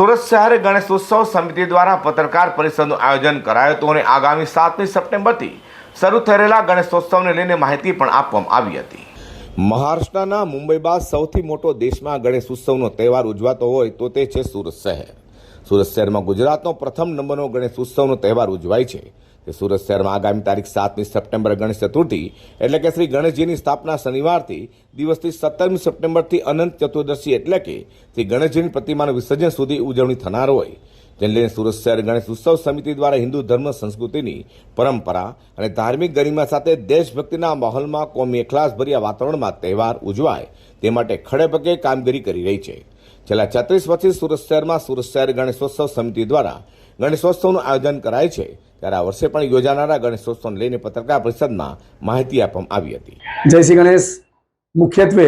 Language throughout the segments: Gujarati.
સુરત શહેર ગણેશોત્સવ સમિતિ દ્વારા પત્રકાર પરિષદનું આયોજન કરાયું હતું અને આગામી 7મી સપ્ટેમ્બરથી શરૂ થઈ રહેલા ગણેશોત્સવને લઈને માહિતી પણ આપવામાં આવી હતી। મહારાષ્ટ્રના મુંબઈ બાદ સૌથી મોટો દેશમાં ગણેશોત્સવનો તહેવાર ઉજવાતો હોય તો તે છે સુરત શહેર। સુરત શહેરમાં ગુજરાતનો પ્રથમ નંબરનો ગણેશોત્સવનો તહેવાર ઉજવાય છે। તે સુરત શહેરમાં આગામી તારીખ 7મી સપ્ટેમ્બર ગણેશ ચતુર્થી એટલે કે શ્રી ગણેશજીની સ્થાપના શનિવારથી દિવસથી 17મી સપ્ટેમ્બરથી અનંત ચતુર્દશી એટલે કે શ્રી ગણેશજીની પ્રતિમાનું વિસર્જન સુધી ઉજવણી થનાર હોય, જેને લઈને સુરત શહેર ગણેશ ઉત્સવ સમિતિ દ્વારા હિન્દુ ધર્મ સંસ્કૃતિની પરંપરા અને ધાર્મિક ગરિમા સાથે દેશભક્તિના માહોલમાં કોમી એખલાસભર્યા વાતાવરણમાં તહેવાર ઉજવાય તે માટે ખડેપગે કામગીરી કરી રહી છે। છેલ્લા 36 વર્ષથી સુરત શહેરમાં સુરત શહેર ગણેશોત્સવ સમિતિ દ્વારા ગણેશોત્સવનું આયોજન કરાય છે, ત્યારે આ વર્ષે પણ યોજાનારા ગણેશોત્સવને લઈને પત્રકાર પરિષદમાં માહિતી આપવામાં આવી હતી। જય શ્રી ગણેશ। મુખ્યત્વે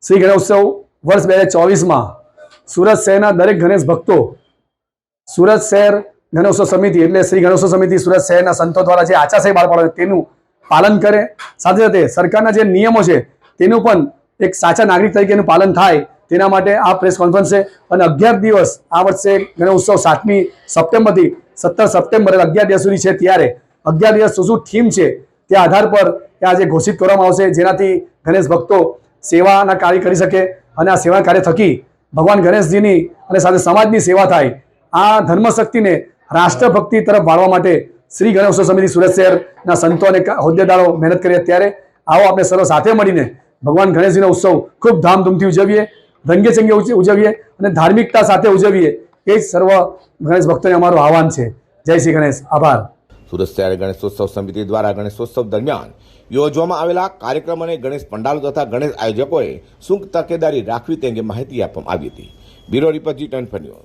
શ્રી ગણેશોત્સવ વર્ષ 2024માં સુરત શહેરના દરેક ગણેશ ભક્તો સુરત શહેર ગણેશોત્સવ સમિતિ એટલે શ્રી ગણેશોત્સવ સમિતિ સુરત શહેરના સંતો દ્વારા જે આચારસંહિતા બહાર પાડે તેનું પાલન કરે, સાથે સાથે સરકારના જે નિયમો છે તેનું પણ એક સાચા નાગરિક તરીકેનું પાલન થાય તેના માટે આ પ્રેસ કોન્ફરન્સ છે। અને 11 દિવસ આ વર્ષે ગણેશોત્સવ 7મી સપ્ટેમ્બરથી 17 સપ્ટેમ્બર 11 દિવસ સુધી છે, ત્યારે 11 દિવસ શું થીમ છે તે આધાર પર આજે ઘોષિત કરવામાં આવશે, જેનાથી ગણેશ ભક્તો સેવાના કાર્ય કરી શકે અને આ સેવા કાર્ય થકી ભગવાન ગણેશજીની અને સાથે સમાજની સેવા થાય। આ ધર્મશક્તિને રાષ્ટ્રભક્તિ તરફ વાળવા માટે શ્રી ગણેશોત્સવ સમિતિ સુરત શહેરના સંતો અને હોદ્દેદારો મહેનત કરીએ। ત્યારે આવો આપણે સર્વ સાથે મળીને ભગવાન ગણેશજીનો ઉત્સવ ખૂબ ધામધૂમથી ઉજવીએ, રંગેચંગે ઉજવીએ અને ધાર્મિકતા સાથે ઉજવીએ, એ જ સર્વ ગણેશ ભક્તોને અમારું આહવાન છે। જય શ્રી ગણેશ। આભાર। સુરત શહેર ગણેશોત્સવ સમિતિ દ્વારા ગણેશોત્સવ દરમિયાન યોજવામાં આવેલા કાર્યક્રમ અને ગણેશ પંડાલો તથા ગણેશ આયોજકોએ શું તકેદારી રાખવી તે અંગે માહિતી આપવામાં આવી હતી। Bureau report G24 news.